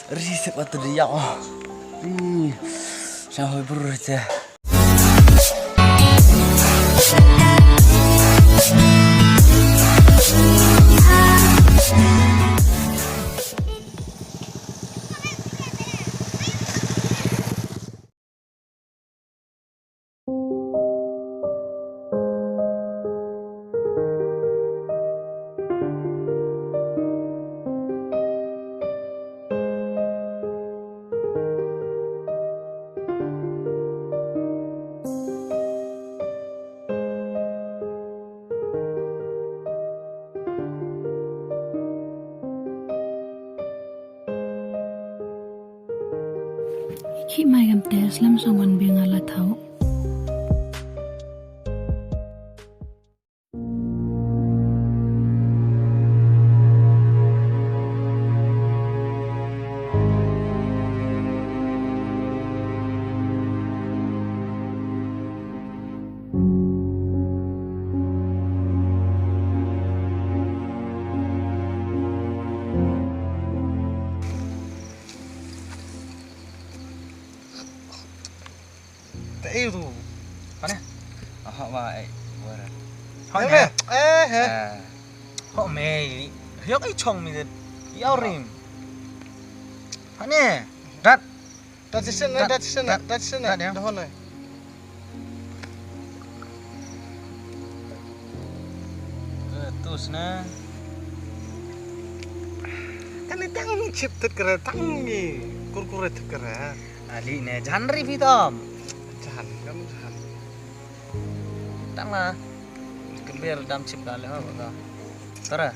Risik waktu dia. Sampai berurut ya. Khi mai gam tes lam songwan biang ala thau. Yêu tu. Mana? Họ mà Họ nè. Họ mày. Hiếu cái chồng mình yêu rim. Họ nè. Đặt. Đặt xin này. Đó hôn này. Tu sana. Kan ni tang chip tet kera tang ni kurkure tet kera. Ali ne jangan review tom. Jahan, kamu jahan. Tang lah. Kembali dalam chip kali ha, baga. Tara.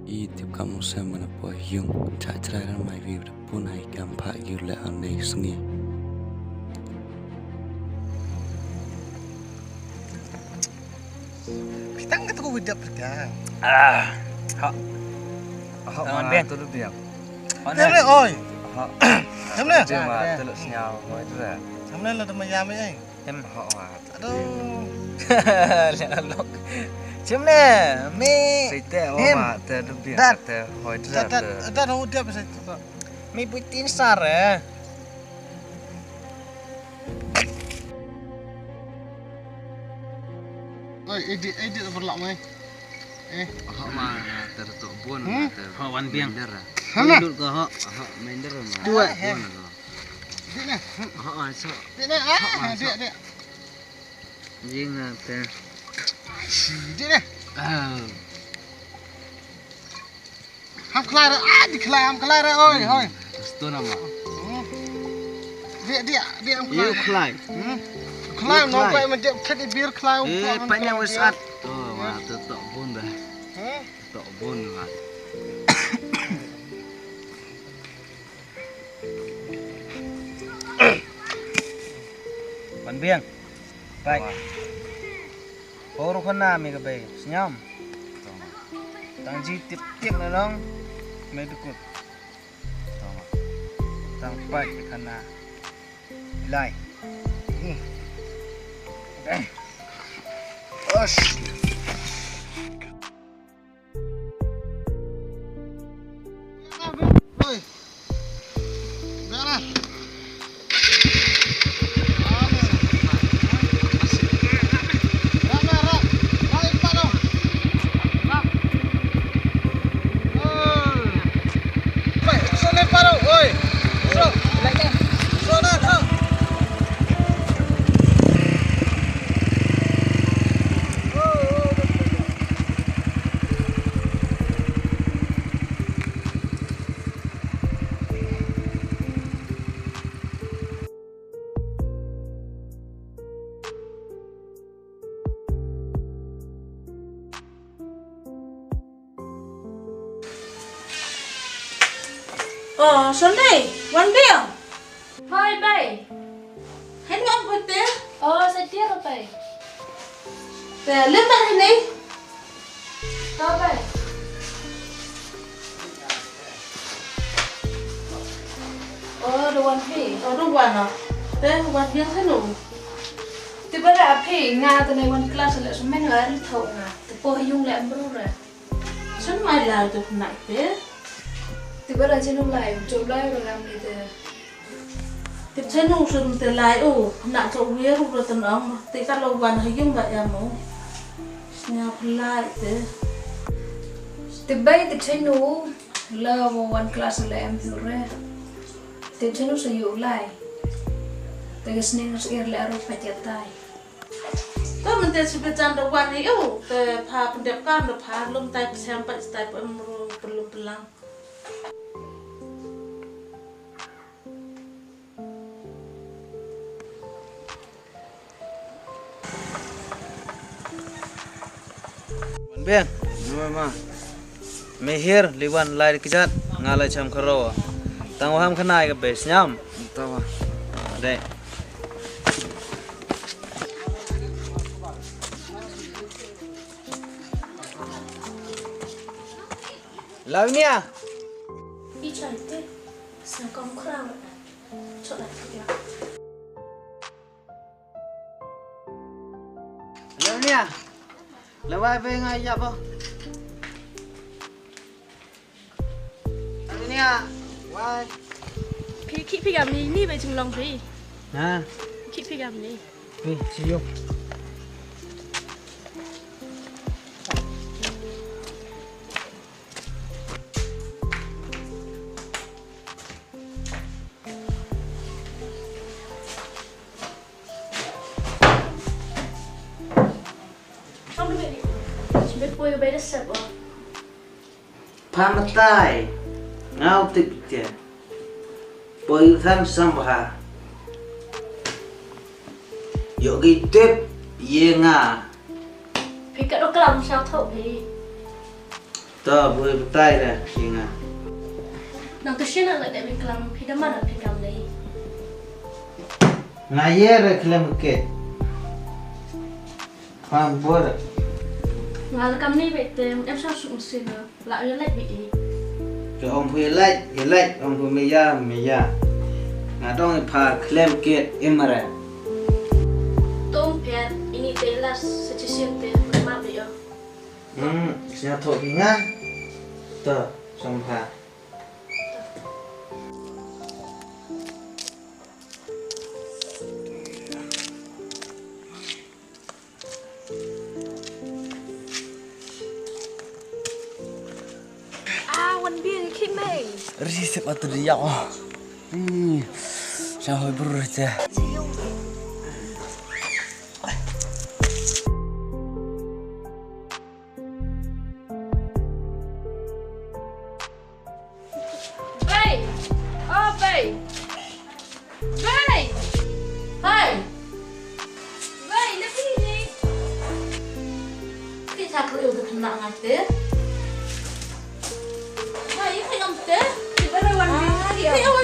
Itip kamu sama na po yung cacararan mai view punai gampa yule anei sungi. Pitang kat aku widap pergi. Họ mà ben tôi được việc. Thế này ơi. Họ Em nè. chưa mà tôi lựa nhau nói tôi là Hôm nay là tụi mày làm ấy. em họ mà Aduh. lok chim nè mi Saya tak mà ta được việc Đặt. ta hỏi Dah ra dah dah udah apa sih? mi putin sar ya Oi, edit berlak mai. họ mà ta được buồn họ văn biếng Sana. Dulu ke họ mender mà Dua. buồn Dik ni. họ so Dik ni. Ah, dik. riêng ta Dik ni. Ham kelai dah. Ah, dikelai ham kelai dah. Oi, oi. itu nama Dik ham yêu kelai. kelai Kelai nak buat macam tadi bir kelai. banyak wasat oh mà ta tak buồn dah tak buồn mà văn biếng vậy horo khana mi ka bay senyum tang ji tip tip na long may dukut tang pai khana lai Osh. Oi. Mana? Sunday, Wan Biang, Hai bay. hai ngam putih, Saya tiada bay. teh lemah ni, Tahu bay. the Wan Biang, the Wan teh Wan Biang sanu, Tiba dah api ngah tu ni wan kelas le semua ni hari tahu ngah. Tepoh yung le ambro re. sun mai lah tu nak teh, tiba-tiba channel lại chụp lại rồi làm gì thế Tiếp trên nụ sừng từ lại nặng chỗ bia rụt rồi tận ông thì các lâuวันhay dùng vậy em nó nhà lại thế tiba itu channel là one class là em hiểu rồi thì channel sẽ hiểu lại thì cái sneakers kia là rồi phải chết tayก็มันจะชีวิตจันทร์วันนี้แต่พาเป็นเด็กก้ามแต่พาลมตายแซมไปตายไปมันเป็นลมเป็นลัง Bang, Mama, mehir liwan lai kijat ngalai cham kharo. Tang waham khanai ka bes nyam. tawa. Dai. Lavnia. Đi chơi thế, sáng con khao chỗ này kìa. Lavnia. Lawai ve ngai ya po. Lavnia. Wai. พี่คิดพี่กับนี่นี่ไปจึงลองพี่ Ha. คิดพี่กับนี่ Ni, siyo. không được vậy chỉ biết bôi bé đất sập à Pamatai ngau tipte poi than sambha yogi tip yengaพี่ก็ต้องกลับเช้าเท่าพี่ to poi patai ra yenga น้องก็เชื่อนั่นแหละแต่พี่กลับพี่ก็มาหนักพี่กับนี่ ngayere klem ke pam bor งานกับนี่ไปเต็มเอฟชอบสุดสินะหลังยังเล็กไปอีก ke om pui lai om pui meya ngadong pha klem ke imare ต้มเพียนอินี่เตลัสเซจิเซียนเตมาไปอ่ะ sia tho pinga to sambha วันเบี้ยคิดไหม Risip atau dia. Saya berurut. Bay, oh bay, bay, Hai, bay, lebih ni. cái thằng cứ yêu được nặng ngay thế. Hai, cái ông thế. Tiba-tiba wan Cái ông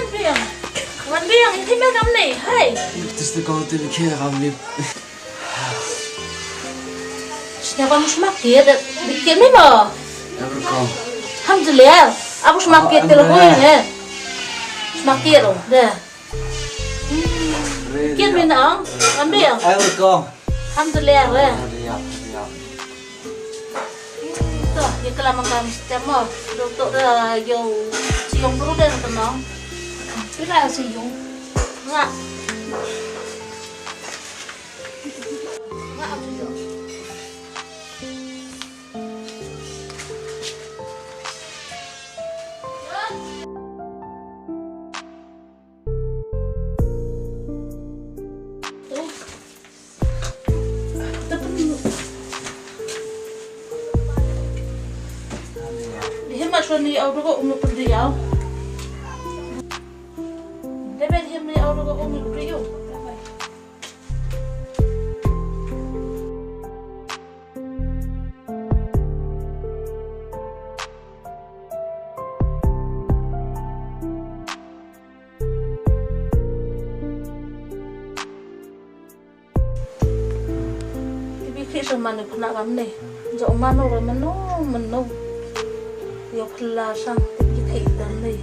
Văn Biếng, thì mấy năm này, hay. Terus tu kau tu kira kami. Siapa mau semakin, bikin ni mo. Apa kau? Alhamdulillah, aku semakin telepon ya. Semakin dong, dah. Kian minang, Văn Biếng. Ai con. Alhamdulillah, dah. Dia. Tuh, ya kelamang kami setiap mo. Doktor dah, yo, siung perlu dah tenang. Bila siyong. Nggak. Nggak apa itu. Himat suami aku kok umur pendiam. Dapat himat aku kok umur pendiam. Tapi kisah mana pernah kami ni, jauh mana orang mana. Yo pula sang tapi kayak dan ni.